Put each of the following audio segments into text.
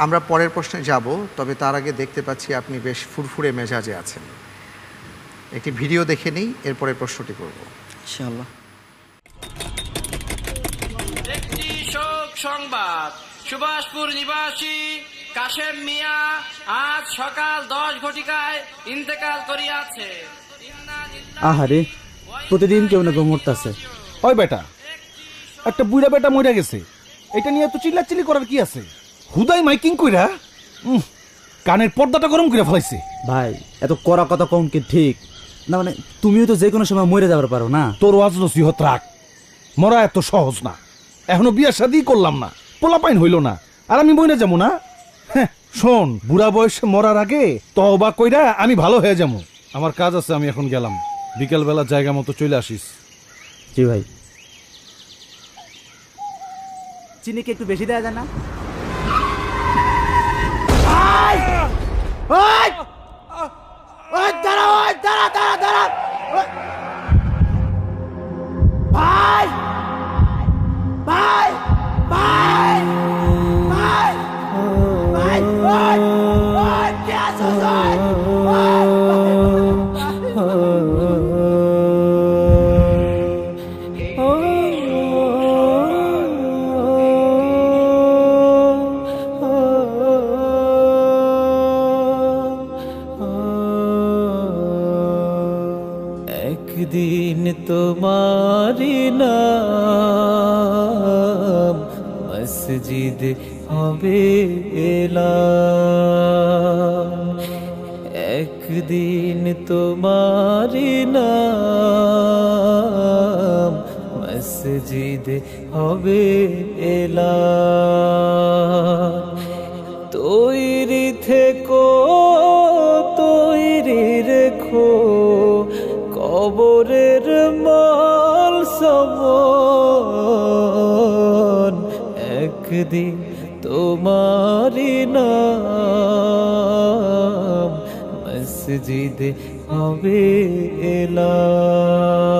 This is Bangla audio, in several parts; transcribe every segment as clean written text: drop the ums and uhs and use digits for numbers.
আমরা পরের প্রশ্নে যাব, তবে তার আগে দেখতে পাচ্ছি আপনি বেশ ফুরফুরে মেজাজে আছেন। একটি ভিডিও দেখে নিই, এরপরে প্রশ্নটি করব ইনশাআল্লাহ। একটি শোক সংবাদ, সুভাষপুর নিবাসী কাশেম মিয়া আজ সকাল 10 ঘটিকায় ইন্তেকাল করিয়াছে। আহারে, প্রতিদিন কেউ না কেউ মরতাছে। ওই বেটা, একটা বুড়া বেটা মরে গেছে, এটা নিয়ে এত চিল্লাচিল্লি করার কি আছে? হুদাই মাইকিং কইরা কানের পর্দাটা গরম করে ফেলাইছে। ভাই, এত কড়া কথা কম কি ঠিক না? মানে তুমিও তো যে কোনো সময় মরে যাবার পারো না। তোর ওয়াজ নসিহত রাখ, মরা এত সহজ না। এখনো বিয়া শাদি করলাম না, পোলাপাইন হইল না, আর আমি মরে যাবো না? হ্যাঁ, শোন, বুড়া বয়সে মরার আগে তওবা কইরা আমি ভালো হয়ে যাবো। আমার কাজ আছে, আমি এখন গেলাম। বিকেলবেলা জায়গা মতো চলে আসিস। জি ভাই। চিনি কি একটু বেশি দেয়া যায় না? একদিন তোমারি নাম মসজিদ হবে এলাম। একদিন তোমারি নাম মসজিদ হবে এলাম। তৈরি থেকো, তৈরি রেখো কবরের মাল সমান। একদিন তোমারি নাম মসজিদ হবে এলাম।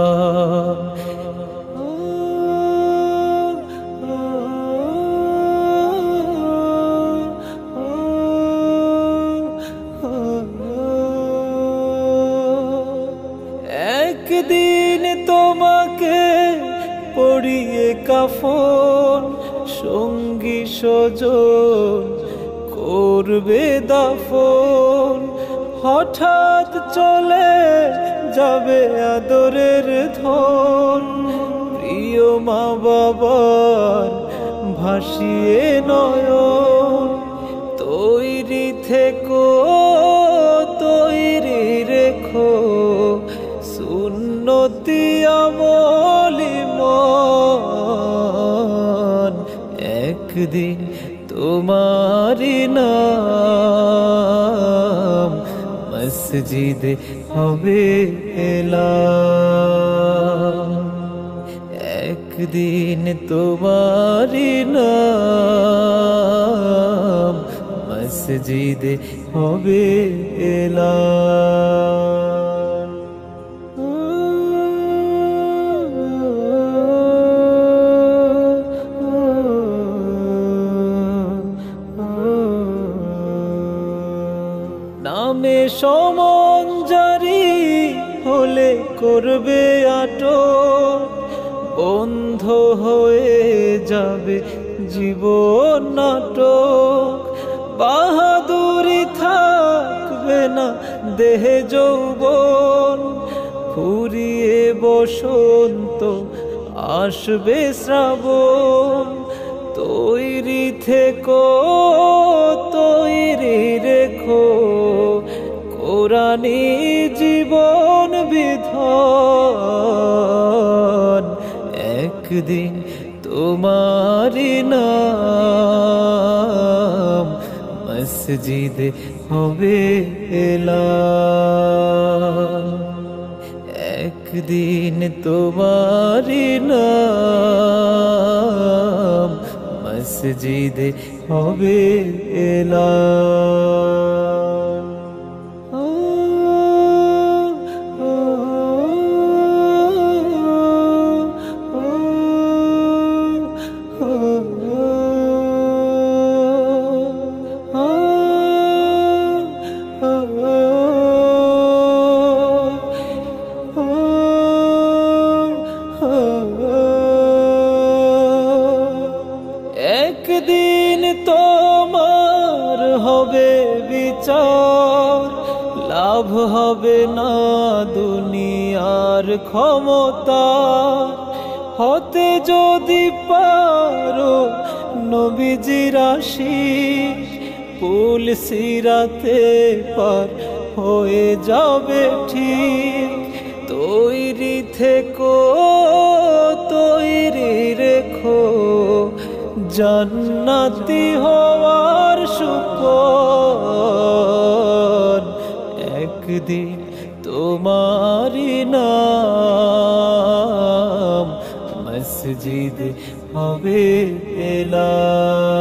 একদিন তোমাকে পরিয়ে কাফন, সঙ্গী স্বজন করবে দাফন। হঠাৎ চলে যাবে আদরের ধন, প্রিয় মা বাবার ভাসিয়ে নয়ন। তৈরি থেকো, তৈরি রেখো সুন্নতি আমলি মন। একদিন তোমারি নাম মসজিদ হবে এলাম। একদিন তোমারি নাম মসজিদ হবে এলাম। নামে সমন জারি হলে করবে আটক, বন্ধ হয়ে যাবে জীবন নাটক। বাহাদুরি থাকবে না দেহে যৌবন, ফুরিয়ে বসন্ত আসবে শ্রাবণ। তৈরি থেকো, তৈরি রেখো কোরআনী জীবন বিধান। একদিন তোমারি নাম মসজিদ হবে এলাম। একদিন তোমারি নাম মসজিদ হবে এলাম। বিচার, লাভ হবে না দুনিয়ার ক্ষমতা, হতে যদি পারো নবীজির আশিক, পুল সিরাতে পার হয়ে যাবে ঠিক। তৈরি থেকো, তৈরি রেখো, জান্নাতি হওয়ার সুপন, একদিন তোমারি নাম মসজিদে হবে এলাম,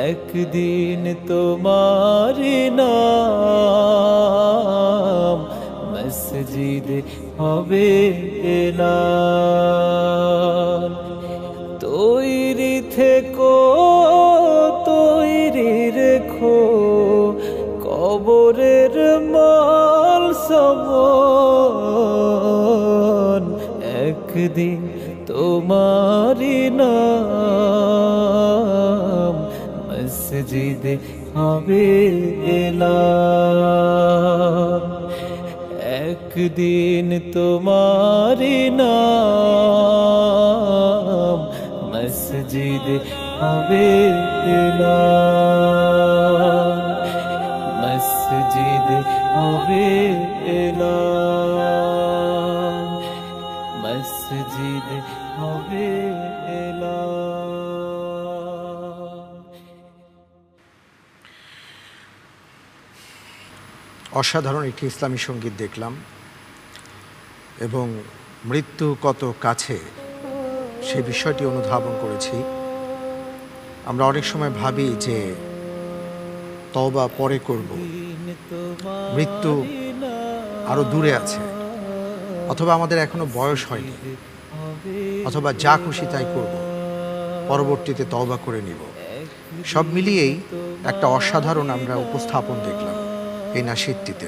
একদিন তোমারি নাম মসজিদে হবে এলাম। তৈরি থেকো, তৈরি রেখো, কবরের মাল সমান, একদিন তোমারি নাম মসজিদে হবে এলাম, একদিন তোমারি নাম মসজিদে হবে এলাম, মসজিদে হবে এলাম, মসজিদে হবে এলাম। অসাধারণ একটি ইসলামী সঙ্গীত দেখলাম এবং মৃত্যু কত কাছে সে বিষয়টি অনুধাবন করেছি। আমরা অনেক সময় ভাবি যে তওবা পরে করব, মৃত্যু আরো দূরে আছে, অথবা আমাদের এখনো বয়স হয়নি, অথবা যা খুশি তাই করব, পরবর্তীতে তওবা করে নিব। সব মিলিয়েই একটা অসাধারণ আমরা উপস্থাপন দেখলাম এই নাশিদটিতে।